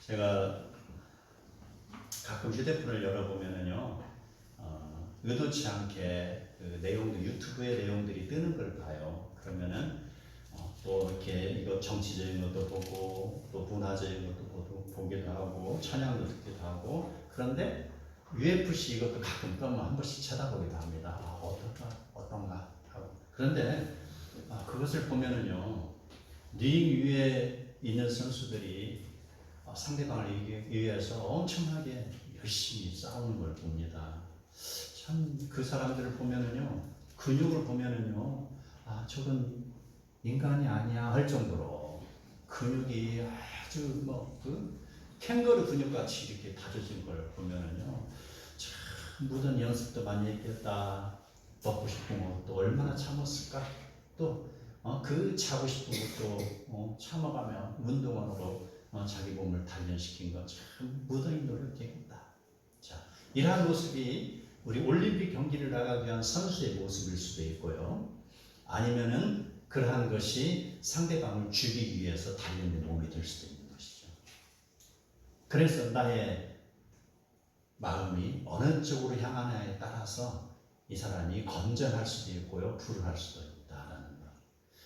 제가 가끔 휴대폰을 열어보면은요, 의도치 않게 그 내용들, 유튜브의 내용들이 뜨는 걸 봐요. 그러면은 또 이렇게 이거 정치적인 것도 보고 또 문화적인 것도 보기도 하고 찬양도 듣기도 하고, 그런데 UFC 이것도 가끔 뜨면 한 번씩 쳐다보기도 합니다. 어떤가 하고. 그런데 그것을 보면은요, 링 위에 있는 선수들이 상대방을 이기기 위해서 엄청나게 열심히 싸우는 걸 봅니다. 참 그 사람들을 보면은요, 근육을 보면은요, 저건 인간이 아니야 할 정도로 근육이 아주 그 캥거루 근육같이 이렇게 다져진 걸 보면은요, 참 무슨 연습도 많이 했겠다. 먹고 싶은 것도 얼마나 참았을까. 또 그 자고 싶은 것도 참아가며 운동으로 자기 몸을 단련시킨 것 참 무던히 노력했겠다. 자, 이러한 모습이 우리 올림픽 경기를 나가기 위한 선수의 모습일 수도 있고요. 아니면은 그러한 것이 상대방을 죽이기 위해서 단련된 몸이 될 수도 있는 것이죠. 그래서 나의 마음이 어느 쪽으로 향하느냐에 따라서 이 사람이 건전할 수도 있고요, 불할 수도 있다라는 것.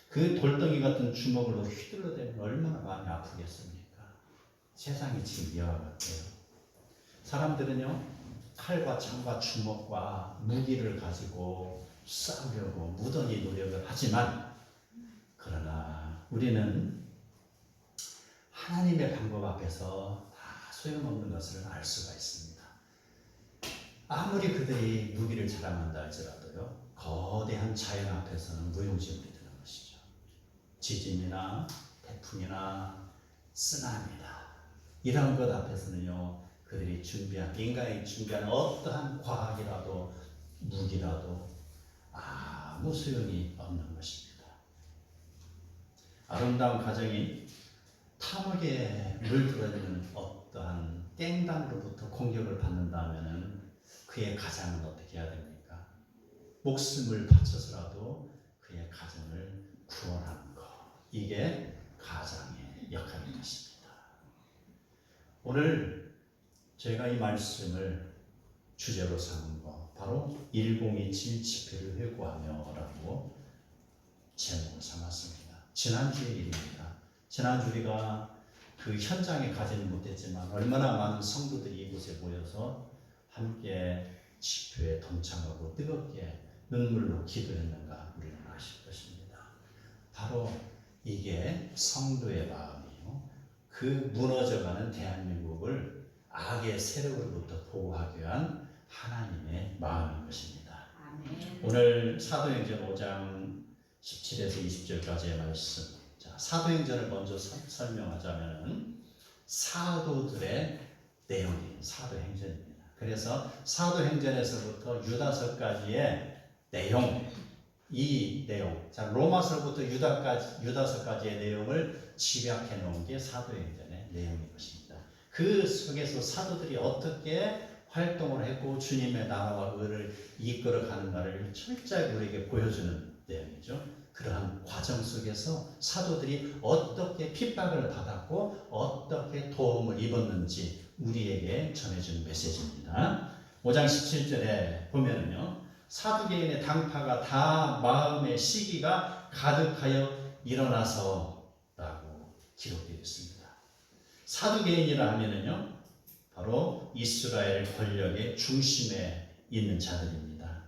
그 돌덩이 같은 주먹으로 휘둘러대면 얼마나 마음이 아프겠습니까? 세상이 지금 이와 같아요. 사람들은요, 칼과 창과 주먹과 무기를 가지고 싸우려고 무던히 노력을 하지만, 그러나 우리는 하나님의 방법 앞에서 다 소용없는 것을 알 수가 있습니다. 아무리 그들이 무기를 자랑한다 할지라도요, 거대한 자연 앞에서는 무용지물이 되는 것이죠. 지진이나 태풍이나 쓰나미나 이런 것 앞에서는요, 그들이 인간이 준비한 어떠한 과학이라도 무기라도 아무 소용이 없는 것입니다. 아름다운 가정이 탐욕에 물들어있는 어떠한 땡단으로부터 공격을 받는다면 그의 가정은 어떻게 해야 됩니까? 목숨을 바쳐서라도 그의 가정을 구원하는 것, 이게 가장의 역할인 것입니다. 오늘 제가 이 말씀을 주제로 삼은 거, 바로 1027 집회를 회고하며 라고 제목을 삼았습니다. 지난주의 일입니다. 지난주 우리가 그 현장에 가지는 못했지만 얼마나 많은 성도들이 이곳에 모여서 함께 집회에 동참하고 뜨겁게 눈물로 기도했는가 우리는 아실 것입니다. 바로 이게 성도의 마음이요, 그 무너져가는 대한민국을 악의 세력으로부터 보호하기 위한 하나님의 마음인 것입니다. 아멘. 오늘 사도행전 5장 17에서 20절까지의 말씀. 자, 사도행전을 먼저 설명하자면 사도들의 내용이 사도행전입니다. 그래서 사도행전에서부터 유다서까지의 내용, 이 내용, 자, 로마서부터 유다서까지의 내용을 집약해 놓은 게 사도행전의 내용인 것입니다. 그 속에서 사도들이 어떻게 활동을 했고 주님의 나라와 의를 이끌어 가는가를 철저히 우리에게 보여주는 내용이죠. 그러한 과정 속에서 사도들이 어떻게 핍박을 받았고 어떻게 도움을 입었는지 우리에게 전해주는 메시지입니다. 5장 17절에 보면은요, 사두개인의 당파가 다 마음의 시기가 가득하여 일어나서 라고 기록되어 있습니다. 사두개인이라 하면은요, 바로 이스라엘 권력의 중심에 있는 자들입니다.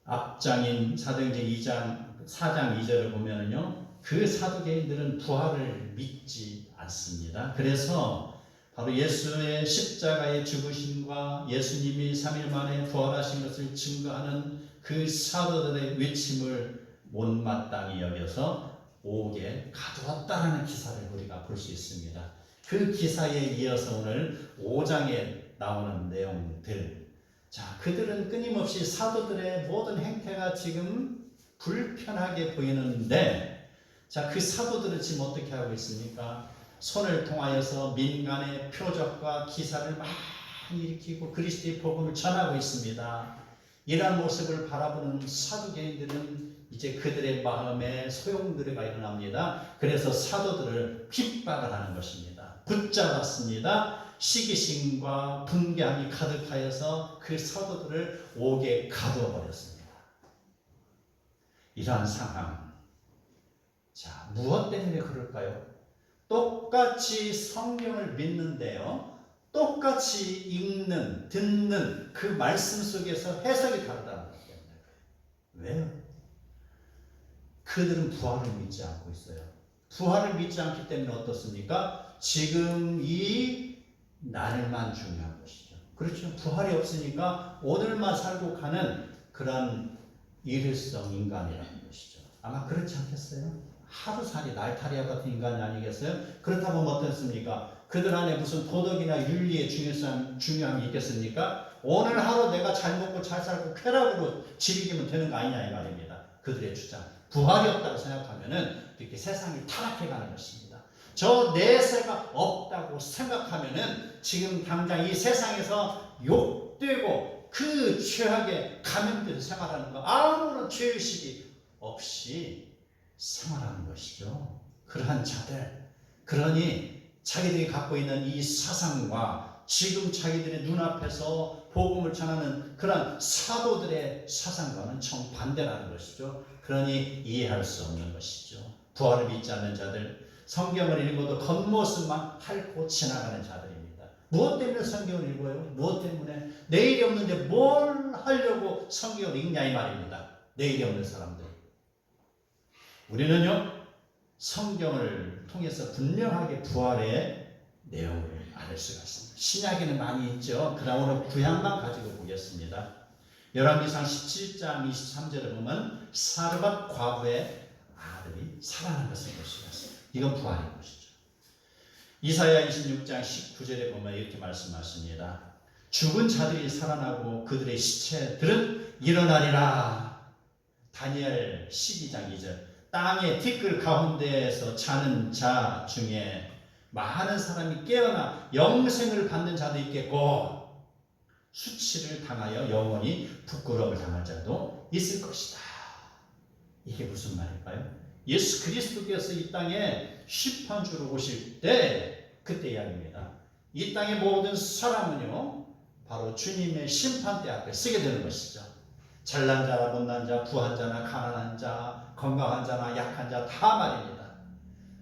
앞장인 사도행전 4장 2절을 보면은요, 그 사두개인들은 부활을 믿지 않습니다. 그래서 바로 예수의 십자가의 죽으심과 예수님이 3일 만에 부활하신 것을 증거하는 그 사도들의 외침을 못마땅히 여겨서 옥에 가두었다라는 기사를 우리가 볼 수 있습니다. 그 기사에 이어서 오늘 5장에 나오는 내용들, 자, 그들은 끊임없이 사도들의 모든 행태가 지금 불편하게 보이는데, 자, 그 사도들은 지금 어떻게 하고 있습니까? 손을 통하여서 민간의 표적과 기사를 많이 일으키고 그리스도의 복음을 전하고 있습니다. 이러한 모습을 바라보는 사두개인들은 이제 그들의 마음에 소용돌이가 일어납니다. 그래서 사도들을 핍박을 하는 것입니다. 붙잡았습니다. 시기심과 분개함이 가득하여서 그 사도들을 옥에 가두어 버렸습니다. 이러한 상황. 자, 무엇 때문에 그럴까요? 똑같이 성경을 믿는데요, 똑같이 읽는, 듣는 그 말씀 속에서 해석이 다르다는 것 때문에. 왜요? 그들은 부활을 믿지 않고 있어요. 부활을 믿지 않기 때문에 어떻습니까? 지금 이 날만 중요한 것이죠. 그렇죠. 부활이 없으니까 오늘만 살고 가는 그런 일회성 인간이라는 것이죠. 아마 그렇지 않겠어요? 하루살이 날타리와 같은 인간이 아니겠어요? 그렇다고 어떻습니까? 그들 안에 무슨 도덕이나 윤리의 중요함이 있겠습니까? 오늘 하루 내가 잘 먹고 잘 살고 쾌락으로 즐기면 되는 거 아니냐 이 말입니다. 그들의 주장. 부활이 없다고 생각하면은 이렇게 세상이 타락해가는 것입니다. 저 내세가 없다고 생각하면은 지금 당장 이 세상에서 욕되고 그 죄악에 감염돼서 생활하는 거, 아무런 죄의식이 없이 생활하는 것이죠. 그러한 자들, 그러니 자기들이 갖고 있는 이 사상과 지금 자기들의 눈앞에서 복음을 전하는 그런 사도들의 사상과는 정반대라는 것이죠. 그러니 이해할 수 없는 것이죠. 부활을 믿지 않는 자들, 성경을 읽어도 겉모습만 핥고 지나가는 자들입니다. 무엇 때문에 성경을 읽어요? 무엇 때문에? 내일이 없는데 뭘 하려고 성경을 읽냐 이 말입니다. 내일이 없는 사람들. 우리는요, 성경을 통해서 분명하게 부활의 내용을 알 수가 있습니다. 신약에는 많이 있죠. 그러나 오늘 구약만 가지고 보겠습니다. 열왕기상 17장 23절에 보면 사르밧 과부의 아들이 살아난 것을 볼 수가 있어요. 이건 부활인 것이죠. 이사야 26장 19절에 보면 이렇게 말씀하십니다. 죽은 자들이 살아나고 그들의 시체들은 일어나리라. 다니엘 12장 2절. 땅의 티끌 가운데에서 자는 자 중에 많은 사람이 깨어나 영생을 받는 자도 있겠고 수치를 당하여 영원히 부끄러움을 당할 자도 있을 것이다. 이게 무슨 말일까요? 예수 그리스도께서 이 땅에 심판주로 오실 때 그때 이야기입니다. 이 땅의 모든 사람은요 바로 주님의 심판대 앞에 서게 되는 것이죠. 잘난 자나 못난 자, 부한 자나 가난한 자, 건강한 자나 약한 자 다 말입니다.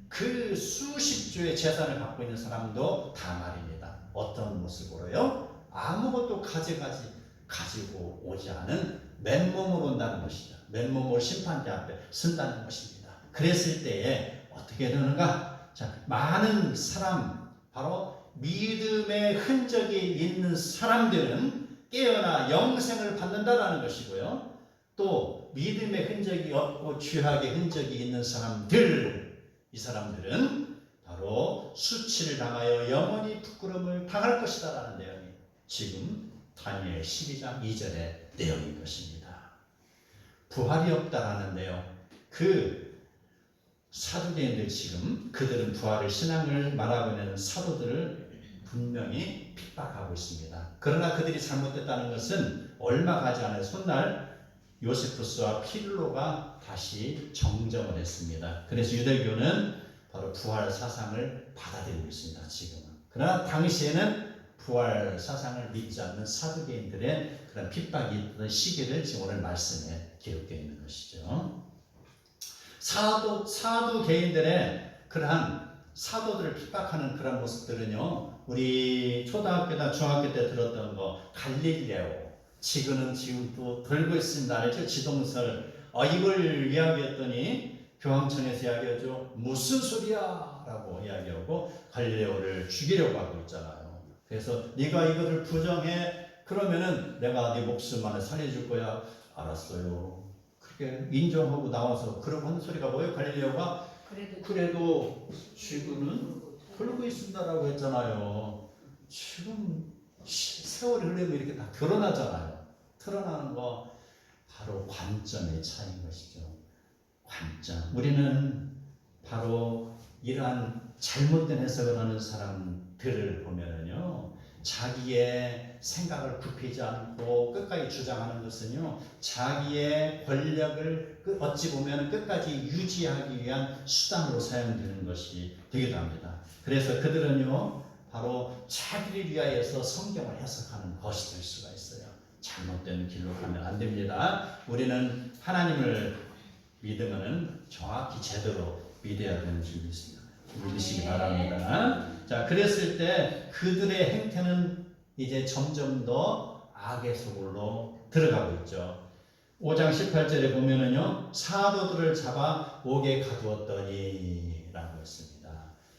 그 수십 조의 재산을 갖고 있는 사람도 다 말입니다. 어떤 모습으로요? 아무것도 가지고 오지 않은 맨몸으로 온다는 것이죠. 맨몸으로 심판대 앞에 선다는 것입니다. 그랬을 때에 어떻게 되는가? 자, 많은 사람, 바로 믿음의 흔적이 있는 사람들은 깨어나 영생을 받는다라는 것이고요. 또 믿음의 흔적이 없고 죄악의 흔적이 있는 사람들, 이 사람들은 바로 수치를 당하여 영원히 부끄러움을 당할 것이다라는 내용이 지금 다니엘 12장 2절의 내용인 것입니다. 부활이 없다라는 내용, 그 사두개인들 지금 그들은 부활의 신앙을 말하고 있는 사도들을 분명히 핍박하고 있습니다. 그러나 그들이 잘못됐다는 것은 얼마 가지 않은 훗날 요세푸스와 필로가 다시 정정을 했습니다. 그래서 유대교는 바로 부활 사상을 받아들이고 있습니다. 지금은. 그러나 당시에는 부활 사상을 믿지 않는 사두개인들의 그런 핍박이 있던 시기를 지금 오늘 말씀에 기록되어 있는 것이죠. 사두개인들의 그러한 사도들을 핍박하는 그런 모습들은요, 우리 초등학교나 중학교 때 들었던 거, 갈릴레오, 지금 또 들고 있습니다. 알죠? 지동설. 이걸 이야기했더니 교황청에서 이야기하죠. 무슨 소리야? 라고 이야기하고 갈릴레오를 죽이려고 하고 있잖아요. 그래서 네가 이것을 부정해. 그러면은 내가 네 목숨만을 살려줄 거야. 알았어요. 그렇게 인정하고 나와서 그러고 하는 소리가 뭐예요? 갈릴레오가 그래도 지금은 그러고 있습니다라고 했잖아요. 지금 세월이 흐르면 이렇게 다 드러나잖아요. 드러나는 거 바로 관점의 차이인 것이죠. 관점. 우리는 바로 이러한 잘못된 해석을 하는 사람들을 보면은요, 자기의 생각을 굽히지 않고 끝까지 주장하는 것은요, 자기의 권력을 어찌 보면 끝까지 유지하기 위한 수단으로 사용되는 것이 되기도 합니다. 그래서 그들은요, 바로 자기를 위하여서 성경을 해석하는 것이 될 수가 있어요. 잘못된 길로 가면 안 됩니다. 우리는 하나님을 믿으면 정확히 제대로 믿어야 되는 줄이 있습니다. 믿으시기 바랍니다. 자, 그랬을 때 그들의 행태는 이제 점점 더 악의 소굴로 들어가고 있죠. 5장 18절에 보면은요, 사도들을 잡아 옥에 가두었더니 라고 했습니다.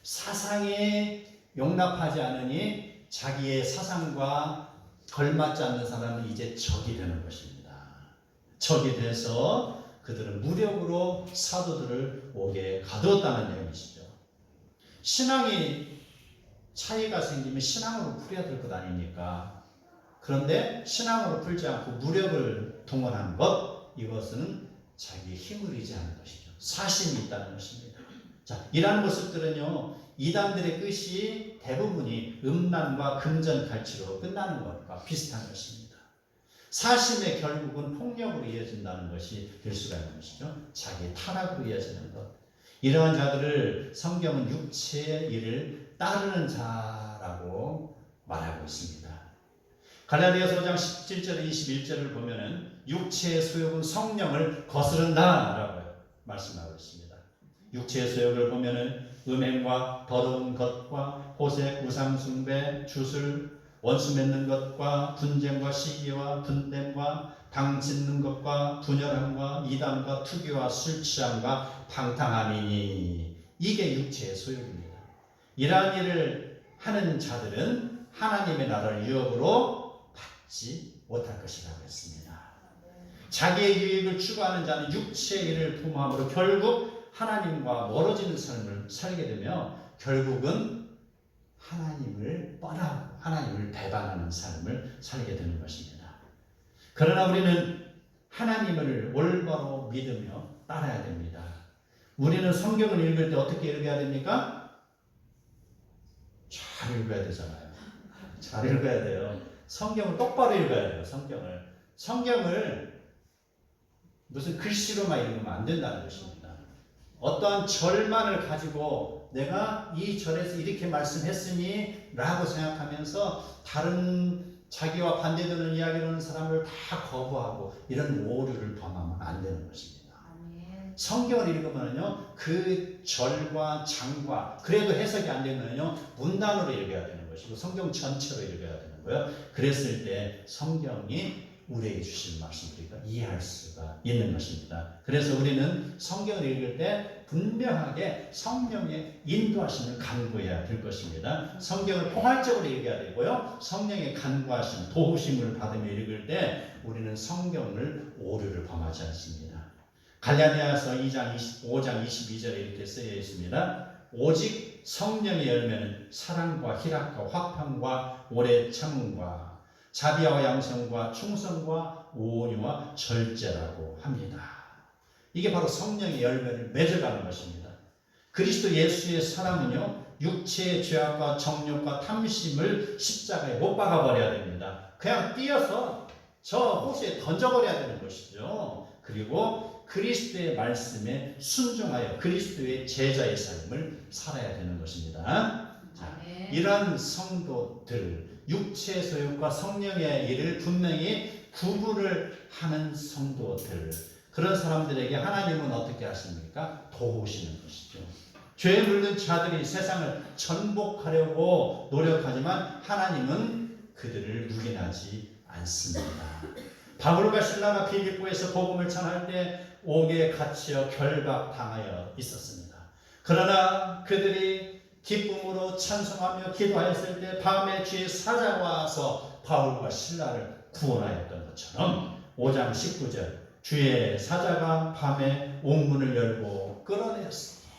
사상에 용납하지 않으니 자기의 사상과 걸맞지 않는 사람은 이제 적이 되는 것입니다. 적이 돼서 그들은 무력으로 사도들을 옥에 가두었다는 내용이시죠. 신앙이 차이가 생기면 신앙으로 풀어야 될 것 아닙니까? 그런데 신앙으로 풀지 않고 무력을 동원한 것, 이것은 자기의 힘을 의지하는 것이죠. 사심이 있다는 것입니다. 자, 이러한 모습들은요, 이단들의 끝이 대부분이 음란과 금전갈취로 끝나는 것과 비슷한 것입니다. 사심의 결국은 폭력으로 이어진다는 것이 될 수가 있는 것이죠. 자기의 타락으로 이어지는 것. 이러한 자들을 성경은 육체의 일을 따르는 자라고 말하고 있습니다. 갈라디아서 5장 17절 21절을 보면은 육체의 소욕은 성령을 거스른다라고 말씀하고 있습니다. 육체의 소욕을 보면은 음행과 더러운 것과 호색, 우상숭배, 주술, 원수 맺는 것과 분쟁과 시기와 분냄과 당 짓는 것과 분열함과 이단과 투기와 술 취함과 방탕함이니 이게 육체의 소욕입니다. 이러한 일을 하는 자들은 하나님의 나라를 유업으로 받지 못할 것이라고 했습니다. 자기의 유익을 추구하는 자는 육체의 일을 도모함으로 결국 하나님과 멀어지는 삶을 살게 되며 결국은 하나님을 떠나고 하나님을 배반하는 삶을 살게 되는 것입니다. 그러나 우리는 하나님을 올바로 믿으며 따라야 됩니다. 우리는 성경을 읽을 때 어떻게 읽어야 됩니까? 잘 읽어야 되잖아요. 잘 읽어야 돼요. 성경을 똑바로 읽어야 돼요. 성경을 무슨 글씨로만 읽으면 안 된다는 것입니다. 어떠한 절만을 가지고 내가 이 절에서 이렇게 말씀했으니 라고 생각하면서 다른 자기와 반대되는 이야기를 하는 사람을 다 거부하고 이런 오류를 범하면 안 되는 것입니다. 성경을 읽으면요, 그 절과 장과 그래도 해석이 안 되면요, 문단으로 읽어야 되는 것이고 성경 전체로 읽어야 되는 거예요. 그랬을 때 성경이 우리에게 주신 말씀을 우리가 이해할 수가 있는 것입니다. 그래서 우리는 성경을 읽을 때 분명하게 성령의 인도하심을 간구해야 될 것입니다. 성경을 포괄적으로 읽어야 되고요. 성령의 간구하심, 도우심을 받으며 읽을 때 우리는 성경을 오류를 범하지 않습니다. 갈라디아서 5장 22절에 이렇게 쓰여 있습니다. 오직 성령의 열매는 사랑과 희락과 화평과 오래 참음과 자비와 양성과 충성과 온유와 절제라고 합니다. 이게 바로 성령의 열매를 맺어가는 것입니다. 그리스도 예수의 사랑은요, 육체의 죄악과 정욕과 탐심을 십자가에 못 박아버려야 됩니다. 그냥 띄어서 저 호수에 던져버려야 되는 것이죠. 그리고 그리스도의 말씀에 순종하여 그리스도의 제자의 삶을 살아야 되는 것입니다. 자, 이런 성도들, 육체의 소욕과 성령의 일을 분명히 구분을 하는 성도들, 그런 사람들에게 하나님은 어떻게 하십니까? 도우시는 것이죠. 죄에 물든 자들이 세상을 전복하려고 노력하지만 하나님은 그들을 묵인하지 않습니다. 바울과 실라가 빌립보에서 복음을 전할 때 옥에 갇혀 결박당하여 있었습니다. 그러나 그들이 기쁨으로 찬송하며 기도하였을 때 밤에 주의 사자가 와서 바울과 실라를 구원하였던 것처럼 5장 19절 주의 사자가 밤에 옥문을 열고 끌어내었습니다.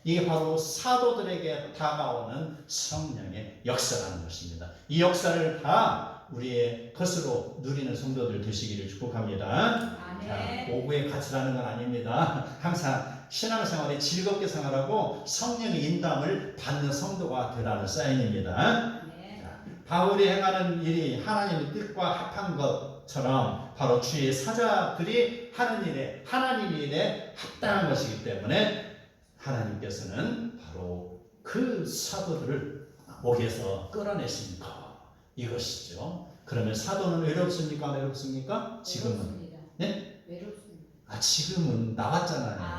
이게 바로 사도들에게 다가오는 성령의 역사라는 것입니다. 이 역사를 다 우리의 것으로 누리는 성도들 되시기를 축복합니다. 자, 오후에 갇히라는 건 아닙니다. 항상 신앙생활에 즐겁게 생활하고 성령의 인도함을 받는 성도가 되라는 사인입니다. 자, 바울이 행하는 일이 하나님의 뜻과 합한 것처럼 바로 주의 사자들이 하는 일에 하나님 일에 합당한 것이기 때문에 하나님께서는 바로 그 사도들을 목에서 끌어내십니다. 이것이죠. 그러면 사도는 외롭습니까? 외롭습니까? 지금은? 외롭습니다. 네? 외롭습니다. 지금은 나왔잖아요.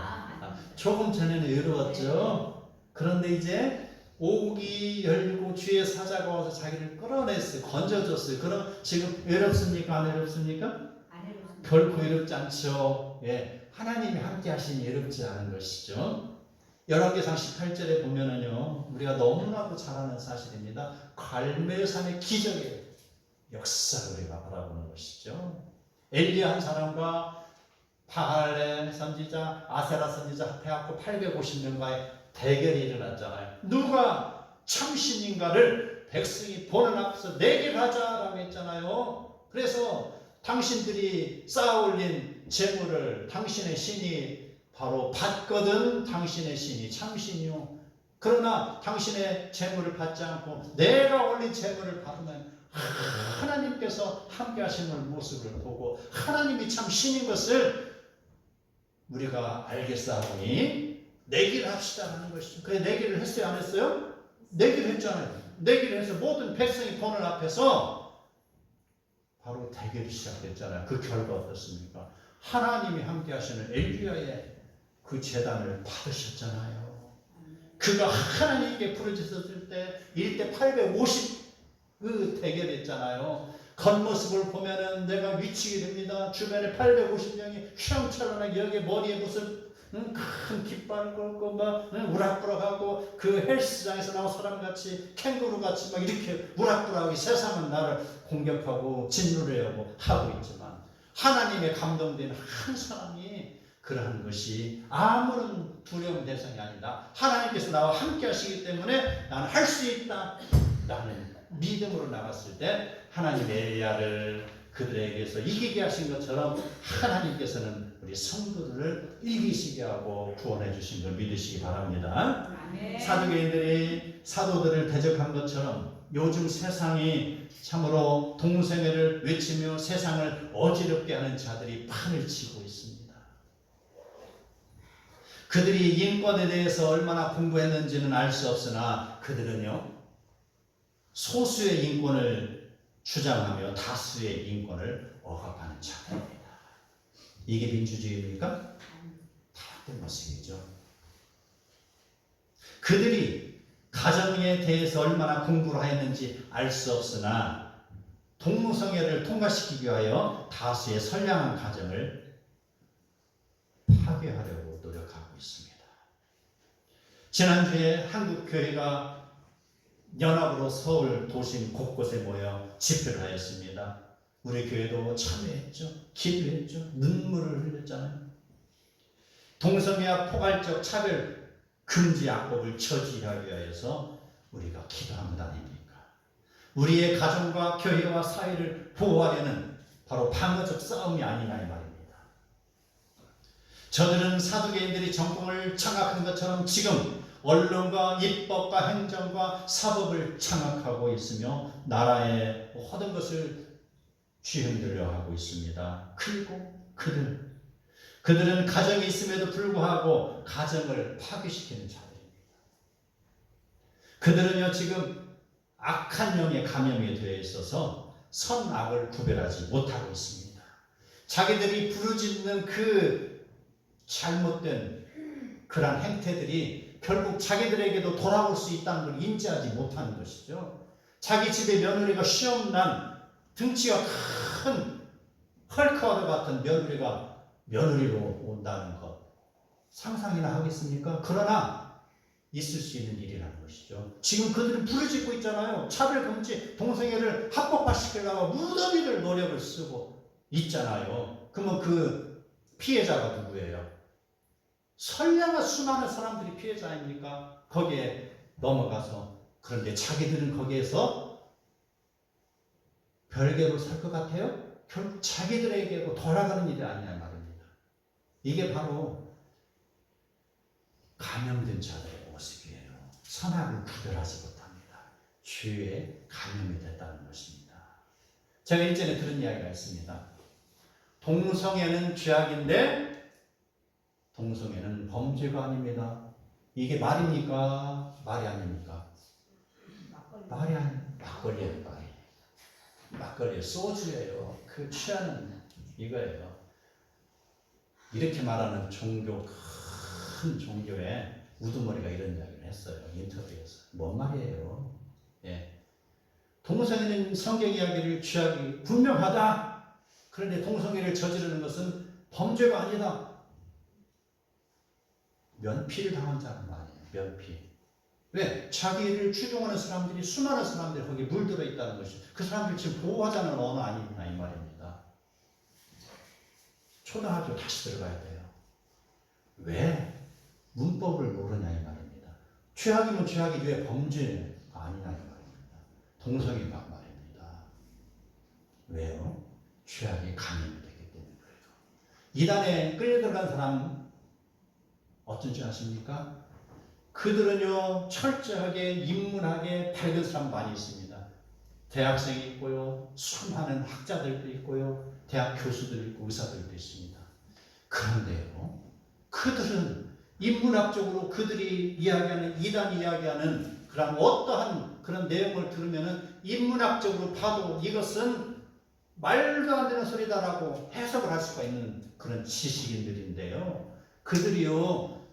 조금 전에는 외로웠죠. 그런데 이제 오국이 열리고 주의 사자가 와서 자기를 끌어냈어요. 건져줬어요. 그럼 지금 외롭습니까? 안 외롭습니까? 안 외롭습니다. 결코 외롭지 않죠. 예, 하나님이 함께 하시니 외롭지 않은 것이죠. 열왕기상 18절에 보면은요, 우리가 너무나도 잘 아는 사실입니다. 갈멜산의 기적의 역사를 우리가 바라보는 것이죠. 엘리야 한 사람과 바알의 선지자, 아세라 선지자 합해갖고 850명과의 대결이 일어났잖아요. 누가 참신인가를 백성이 보는 앞에서 내게 가자라고 했잖아요. 그래서 당신들이 쌓아올린 재물을 당신의 신이 바로 받거든. 당신의 신이 참신이요. 그러나 당신의 재물을 받지 않고 내가 올린 재물을 받으면 하나님께서 함께 하시는 모습을 보고 하나님이 참 신인 것을 우리가 알겠사오니 내기를 합시다라는 것이죠. 그래 내기를 했어요? 안 했어요? 내기를 했잖아요. 내기를 해서 모든 백성이 보는 앞에서 바로 대결이 시작됐잖아요. 그 결과 어떻습니까? 하나님이 함께 하시는 엘리야의 그 제단을 받으셨잖아요. 그가 하나님께 부르짖었을 때 1대 850 그 대결했잖아요. 겉모습을 보면은 내가 미치게 됩니다. 주변에 850명이 휘황찬란하게 여기 머리에 무슨 큰 깃발을 걸고 막 우락부락하고 그 헬스장에서 나온 사람같이 캥거루같이 막 이렇게 우락부락하고 세상은 나를 공격하고 진노를 하고 있지만 하나님의 감동된 한 사람이 그러한 것이 아무런 두려움 대상이 아니다. 하나님께서 나와 함께 하시기 때문에 나는 할 수 있다 라는 믿음으로 나갔을 때 하나님의 엘리야를 그들에게서 이기게 하신 것처럼 하나님께서는 우리 성도들을 이기시게 하고 구원해 주신 걸 믿으시기 바랍니다. 아멘. 사두개인들이 사도들을 대적한 것처럼 요즘 세상이 참으로 동성애를 외치며 세상을 어지럽게 하는 자들이 판을 치고 있습니다. 그들이 인권에 대해서 얼마나 공부했는지는 알 수 없으나 그들은요 소수의 인권을 주장하며 다수의 인권을 억압하는 자들입니다. 이게 민주주의입니까? 다른 모습이죠. 그들이 가정에 대해서 얼마나 공부를 했는지 알 수 없으나 동성애를 통과시키기 위하여 다수의 선량한 가정을 파괴하려고 노력하고 있습니다. 지난주에 한국교회가 연합으로 서울 도심 곳곳에 모여 집회를 하였습니다. 우리 교회도 참여했죠. 기도했죠. 눈물을 흘렸잖아요. 동성애와 포괄적 차별 금지 악법을 처리하기 위해서 우리가 기도한 것 아닙니까? 우리의 가정과 교회와 사회를 보호하려는 바로 방어적 싸움이 아니냐 이 말입니다. 저들은 사두개인들이 정권을 장악한 것처럼 지금 언론과 입법과 행정과 사법을 장악하고 있으며 나라의 모든 것을 쥐흔들려 하고 있습니다. 그리고 그들은 가정이 있음에도 불구하고 가정을 파괴시키는 자들입니다. 그들은요 지금 악한 영에 감염이 되어 있어서 선악을 구별하지 못하고 있습니다. 자기들이 부르짖는 그 잘못된 그러한 행태들이 결국 자기들에게도 돌아올 수 있다는 걸 인지하지 못하는 것이죠. 자기 집에 며느리가 시험난 등치가 큰 헐크와드 같은 며느리로 온다는 것 상상이나 하겠습니까? 그러나 있을 수 있는 일이라는 것이죠. 지금 그들은 부르짖고 있잖아요. 차별금지 동성애를 합법화시키려고 무더기를 노력을 쓰고 있잖아요. 그러면 그 피해자가 누구예요? 선량한 수많은 사람들이 피해자 아닙니까? 거기에 넘어가서 그런데 자기들은 거기에서 별개로 살 것 같아요? 결국 자기들에게도 돌아가는 일이 아니냐 말입니다. 이게 바로 감염된 자들의 모습이에요. 선악을 구별하지 못합니다. 죄에 감염이 됐다는 것입니다. 제가 일전에 들은 이야기가 있습니다. 동성애는 죄악인데 동성애는 범죄가 아닙니다. 이게 말입니까? 말이 아닙니까? 말이 막걸리예요, 말이. 막걸리에 소주예요. 그 취하는 이거예요. 이렇게 말하는 종교, 큰 종교에 우두머리가 이런 이야기를 했어요. 인터뷰에서. 뭔 말이에요? 예. 동성애는 성경 이야기를 취하기 분명하다. 그런데 동성애를 저지르는 것은 범죄가 아니다. 면피를 당한 자는 아니에요. 면피. 왜? 자기를 추종하는 사람들이 수많은 사람들이 거기에 물들어 있다는 것이 그 사람들 지금 보호하자는 언어 아니구나 이 말입니다. 초등학교 다시 들어가야 돼요. 왜? 문법을 모르냐 이 말입니다. 죄악이면 죄악이지 왜 범죄가 아니냐 이 말입니다. 동성애가 말입니다. 왜요? 죄악이 감염이 되기 때문에 그래요. 이단에 끌려들어간 사람 어떤 줄 아십니까? 그들은요 철저하게 인문학에 밝은 사람 많이 있습니다. 대학생이 있고요, 수많은 학자들도 있고요, 대학 교수들 있고 의사들도 있습니다. 그런데요, 그들은 인문학적으로 그들이 이야기하는 이단이 이야기하는 그런 어떠한 그런 내용을 들으면은 인문학적으로 봐도 이것은 말도 안 되는 소리다라고 해석을 할 수가 있는 그런 지식인들인데요. 그들이요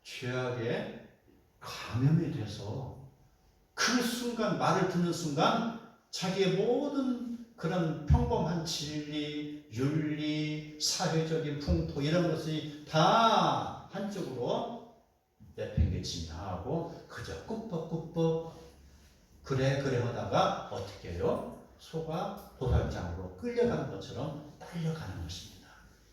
죄악에 감염이 돼서 그 순간 말을 듣는 순간 자기의 모든 그런 평범한 진리, 윤리, 사회적인 풍토 이런 것이 다 한쪽으로 내팽개치며 하고 그저 꾸벅꾸벅 그래 하다가 어떻게 해요? 소가 도살장으로 끌려가는 것처럼 딸려가는 것입니다.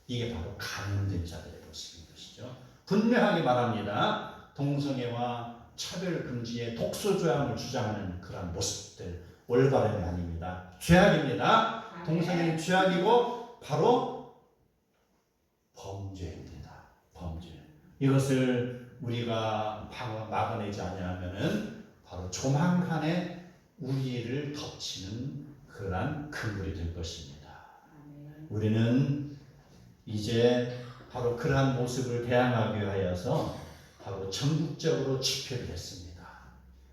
이게 바로 감염된 자들의 모습인 것이죠. 분명하게 말합니다. 동성애와 차별금지의 독소조항을 주장하는 그런 모습들 올바름이 아닙니다. 죄악입니다. 동성애는 죄악이고 바로 범죄입니다. 범죄. 이것을 우리가 막아내지 않으면은 바로 조만간에 우리를 덮치는 그러한 그물이 될 것입니다. 우리는 이제 바로 그러한 모습을 대항하기 위하여서 바로 전국적으로 집회를 했습니다.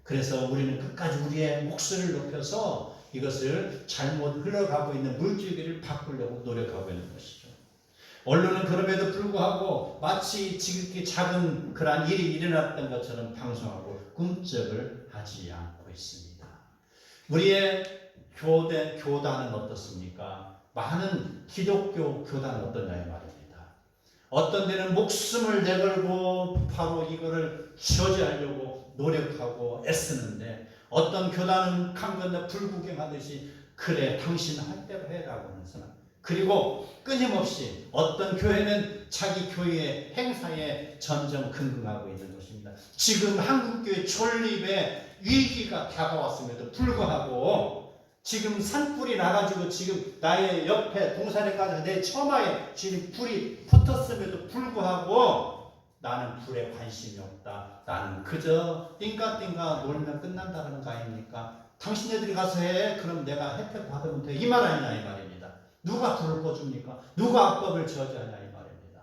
그래서 우리는 끝까지 우리의 목소리를 높여서 이것을 잘못 흘러가고 있는 물줄기를 바꾸려고 노력하고 있는 것이죠. 언론은 그럼에도 불구하고 마치 지극히 작은 그러한 일이 일어났던 것처럼 방송하고 꿈쩍을 하지 않고 있습니다. 우리의 교단은 어떻습니까? 많은 기독교 교단은 어떠냐 이 말입니다. 어떤 데는 목숨을 내걸고 바로 이거를 저지하려고 노력하고 애쓰는데 어떤 교단은 강 건너 불구경하듯이 그래 당신 할 대로 해라고 하는 사람 그리고 끊임없이 어떤 교회는 자기 교회의 행사에 전전긍긍하고 있는 것입니다. 지금 한국교회 존립의 위기가 다가왔음에도 불구하고 지금 산불이 나가지고 지금 나의 옆에 동산에 가서 내 처마에 지금 불이 붙었음에도 불구하고 나는 불에 관심이 없다. 나는 그저 띵까띵까 놀면 끝난다는 거 아닙니까? 당신네들이 가서 해. 그럼 내가 혜택 받으면 돼. 이 말 아니냐 이 말입니다. 누가 불을 꺼줍니까? 누가 악법을 저지하냐 이 말입니다.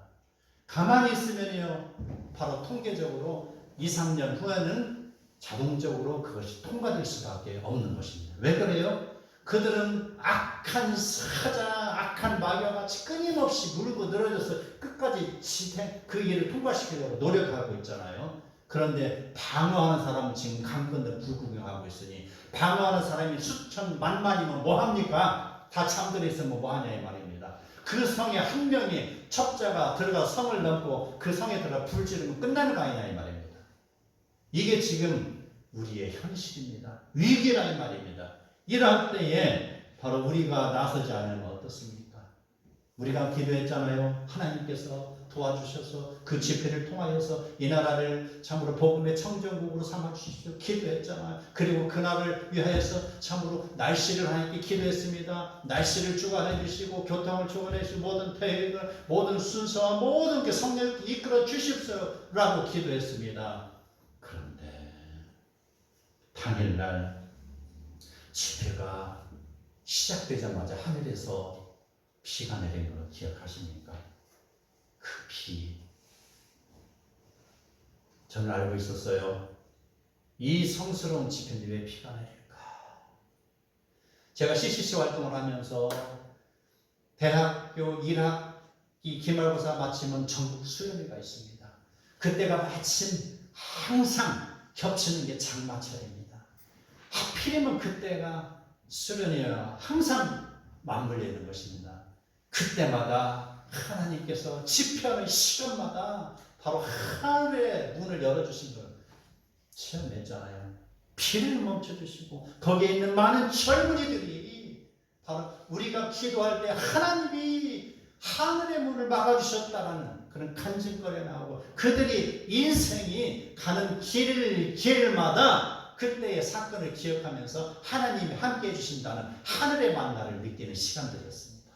가만히 있으면요 바로 통계적으로 2, 3년 후에는 자동적으로 그것이 통과될 수밖에 없는 것입니다. 왜 그래요? 그들은 악한 사자, 악한 마귀와같이 끊임없이 물고 늘어져서 끝까지 그 일을 통과시키려고 노력하고 있잖아요. 그런데 방어하는 사람은 지금 강건너 불구경하고 있으니 방어하는 사람이 수천 만만이면 뭐합니까? 다 잠들어 있으면 뭐하냐 이 말입니다. 그 성에 한 명이 첩자가 들어가 성을 넘고 그 성에 들어가 불 지르면 끝나는 거 아니냐 이 말입니다. 이게 지금 우리의 현실입니다. 위기라 이 말입니다. 이럴 때에 바로 우리가 나서지 않으면 어떻습니까? 우리가 기도했잖아요. 하나님께서 도와주셔서 그 집회를 통하여서 이 나라를 참으로 복음의 청정국으로 삼아주십시오. 기도했잖아요. 그리고 그날을 위하여서 참으로 날씨를 하나님께 기도했습니다. 날씨를 주관해 주시고 교통을 주관해 주시고 모든 계획을 모든 순서와 모든 게 성령을 이끌어 주십시오라고 기도했습니다. 그런데 당일날 집회가 시작되자마자 하늘에서 비가 내린 거 기억하십니까? 그 비. 저는 알고 있었어요. 이 성스러운 집회인데 왜 비가 내릴까? 제가 CCC 활동을 하면서 대학교 1학기 기말고사 마치면 전국 수련회가 있습니다. 그때가 마침 항상 겹치는 게 장마철입니다. 하필이면 그때가 수련회와 항상 맞물려 있는 것입니다. 그때마다 하나님께서 집회하는 시간마다 바로 하늘의 문을 열어주신 걸 체험했잖아요. 비를 멈춰주시고 거기에 있는 많은 젊은이들이 바로 우리가 기도할 때 하나님이 하늘의 문을 막아주셨다라는 그런 간증거리가 나오고 그들이 인생이 가는 길마다 그때의 사건을 기억하면서 하나님이 함께 해주신다는 하늘의 만나를 느끼는 시간들이었습니다.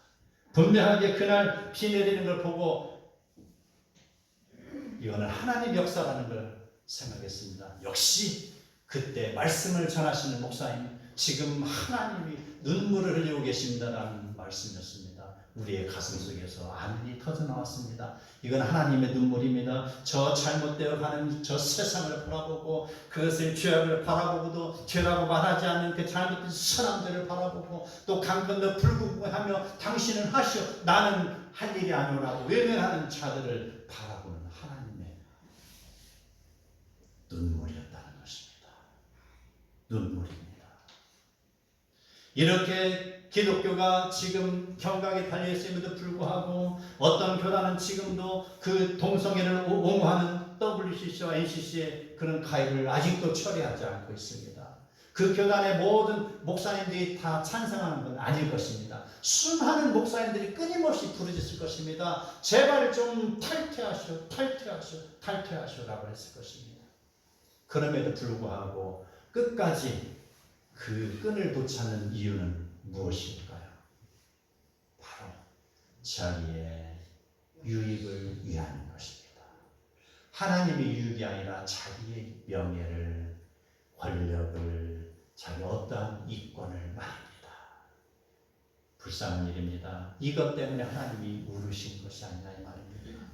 분명하게 그날 비 내리는 걸 보고 이거는 하나님 역사라는 걸 생각했습니다. 역시 그때 말씀을 전하시는 목사님 지금 하나님이 눈물을 흘리고 계신다라는 말씀이었습니다. 우리의 가슴 속에서 아멘이 터져 나왔습니다. 이건 하나님의 눈물입니다. 저 잘못되어 가는 저 세상을 바라보고 그것을 죄악을 바라보고도 죄라고 말하지 않는 그 잘못된 사람들을 바라보고 또 강 건너 불구하며 당신은 하시오 나는 할 일이 아니오라고 외면하는 자들을 바라보는 하나님의 눈물이었다는 것입니다. 눈물입니다. 이렇게 기독교가 지금 경각에 달려있음에도 불구하고 어떤 교단은 지금도 그 동성애를 옹호하는 WCC와 NCC의 그런 가입을 아직도 처리하지 않고 있습니다. 그 교단의 모든 목사님들이 다 찬성하는 건 아닐 것입니다. 수많은 목사님들이 끊임없이 부르짖을 것입니다. 제발 좀 탈퇴하시오라고 했을 것입니다. 그럼에도 불구하고 끝까지 그 끈을 붙잡는 이유는 무엇일까요? 바로 자기의 유익을 위한 것입니다. 하나님의 유익이 아니라 자기의 명예를, 권력을, 자기 어떠한 이권을 말합니다. 불쌍한 일입니다. 이것 때문에 하나님이 울으신 것이 아니라 이 말입니다.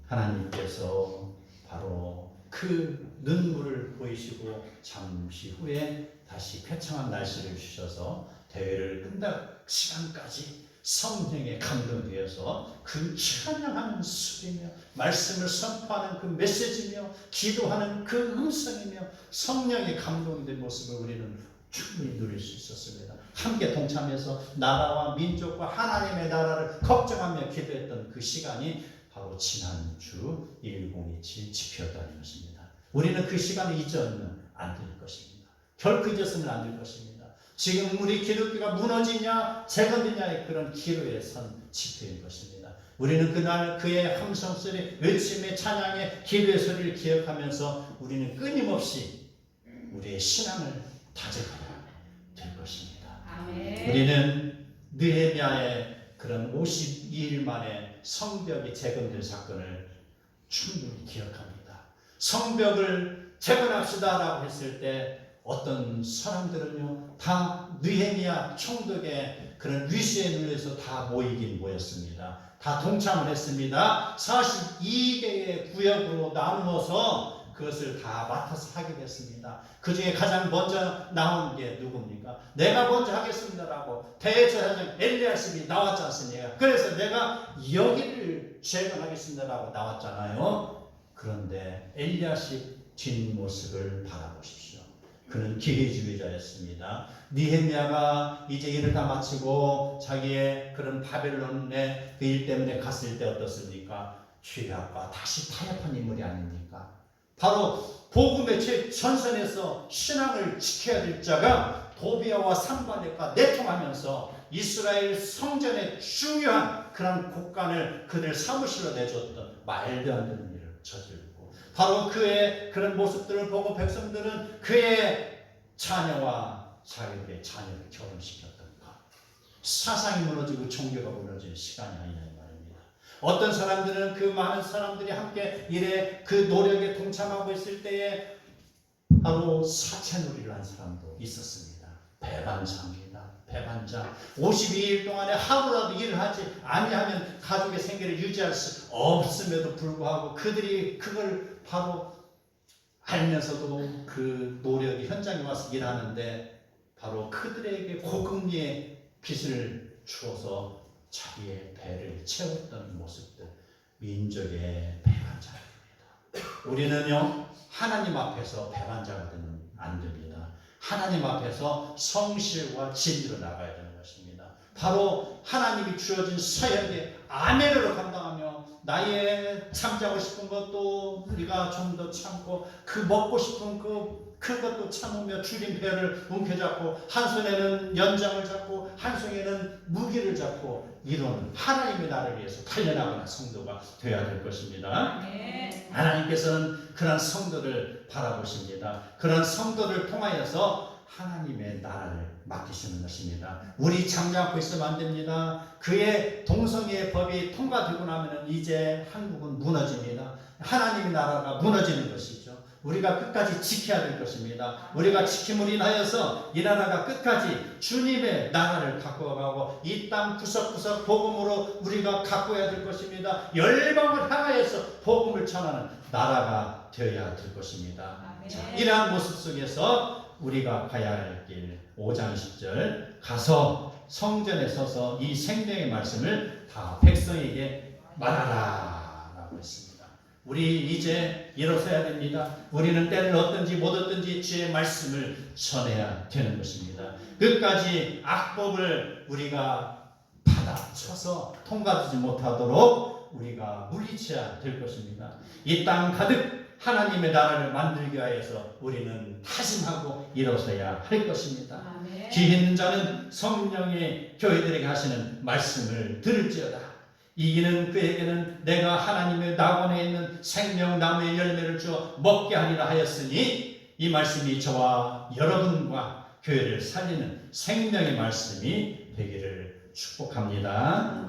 하나님께서 바로 그 눈물을 보이시고 잠시 후에 다시 쾌청한 날씨를 주셔서 대회를 끝날 시간까지 성령에 감동되어서 그 찬양하는 소리며 말씀을 선포하는 그 메시지며 기도하는 그 음성이며 성령에 감동된 모습을 우리는 충분히 누릴 수 있었습니다. 함께 동참해서 나라와 민족과 하나님의 나라를 걱정하며 기도했던 그 시간이 바로 지난주 1027 집회였다는 것입니다. 우리는 그 시간을 잊어서는 안 될 것입니다. 결코 잊어서는 안 될 것입니다. 지금 우리 기독교가 무너지냐 재건되냐의 그런 기로에 선 집회인 것입니다. 우리는 그날 그의 함성소리, 외침의 찬양의 기도의 소리를 기억하면서 우리는 끊임없이 우리의 신앙을 다져가야 될 것입니다. 아멘. 우리는 느헤미야의 그런 52일 만에 성벽이 재건된 사건을 충분히 기억합니다. 성벽을 재건합시다라고 했을 때 어떤 사람들은요 다 느헤미야 총독의 그런 위시에 눌려서 다 모이긴 모였습니다. 다 동참을 했습니다. 42개의 구역으로 나누어서 그것을 다 맡아서 하게 됐습니다. 그 중에 가장 먼저 나온 게 누굽니까? 내가 먼저 하겠습니다라고 대제사장 엘리야십이 나왔지 않습니까? 그래서 내가 여기를 재건하겠습니다라고 나왔잖아요. 그런데 엘리야십 뒷모습을 바라보십시오. 그는 기회주의자였습니다. 느헤미야가 이제 일을 다 마치고 자기의 그런 바벨론의 그 일 때문에 갔을 때 어떻습니까? 죄악과 다시 타협한 인물이 아닙니까? 바로 복음의 최전선에서 신앙을 지켜야 될 자가 도비아와 산발렛과 내통하면서 이스라엘 성전의 중요한 그런 곳간을 그들 사무실로 내줬던 말도 안 되는 일을 저지르고 바로 그의 그런 모습들을 보고 백성들은 그의 자녀와 자기의 자녀를 결혼시켰던 것. 사상이 무너지고 종교가 무너질 시간이 아니냐 이 말입니다. 어떤 사람들은 그 많은 사람들이 함께 일에 그 노력에 동참하고 있을 때에 바로 사채놀이를 한 사람도 있었습니다. 배반자입니다. 배반자. 52일 동안에 하루라도 일을 하지 아니하면 가족의 생계를 유지할 수 없음에도 불구하고 그들이 그걸 바로 알면서도 그 노력이 현장에 와서 일하는데 바로 그들에게 고금리의 빚을 주어서 자기의 배를 채웠던 모습들, 민족의 배반자입니다. 우리는요 하나님 앞에서 배반자가 되면 안 됩니다. 하나님 앞에서 성실과 진리로 나가야 되는 것입니다. 바로 하나님이 주어진 사역의 아멘으로 감당하며 나의 참자고 싶은 것도 우리가 좀 더 참고 그 먹고 싶은 그것도 참으며 주님 배를 움켜잡고 한 손에는 연장을 잡고 한 손에는 무기를 잡고 이런 하나님의 나라를 위해서 달려나가는 성도가 되어야 될 것입니다. 하나님께서는 그런 성도를 바라보십니다. 그런 성도를 통하여서 하나님의 나라를 맡기시는 것입니다. 우리 잠잠고 있으면 안 됩니다. 그의 동성애의 법이 통과되고 나면 이제 한국은 무너집니다. 하나님의 나라가 무너지는 것이죠. 우리가 끝까지 지켜야 될 것입니다. 우리가 지킴으로 인하여서 이 나라가 끝까지 주님의 나라를 갖고 가고 이 땅 구석구석 복음으로 우리가 가꿔야 될 것입니다. 열방을 향하여서 복음을 전하는 나라가 되어야 될 것입니다. 자, 이러한 모습 속에서 우리가 가야 할 길 5장 10절 가서 성전에 서서 이 생명의 말씀을 다 백성에게 말하라 라고 했습니다. 우리 이제 일어서야 됩니다. 우리는 때를 얻든지 못 얻든지 주의 말씀을 전해야 되는 것입니다. 끝까지 악법을 우리가 받아쳐서 통과하지 못하도록 우리가 물리쳐야 될 것입니다. 이 땅 가득 하나님의 나라를 만들기 위해서 우리는 다짐하고 일어서야 할 것입니다. 귀 있는 자는 성령의 교회들에게 하시는 말씀을 들을지어다. 이기는 그에게는 내가 하나님의 낙원에 있는 생명나무의 열매를 주어 먹게 하리라 하였으니 이 말씀이 저와 여러분과 교회를 살리는 생명의 말씀이 되기를 축복합니다.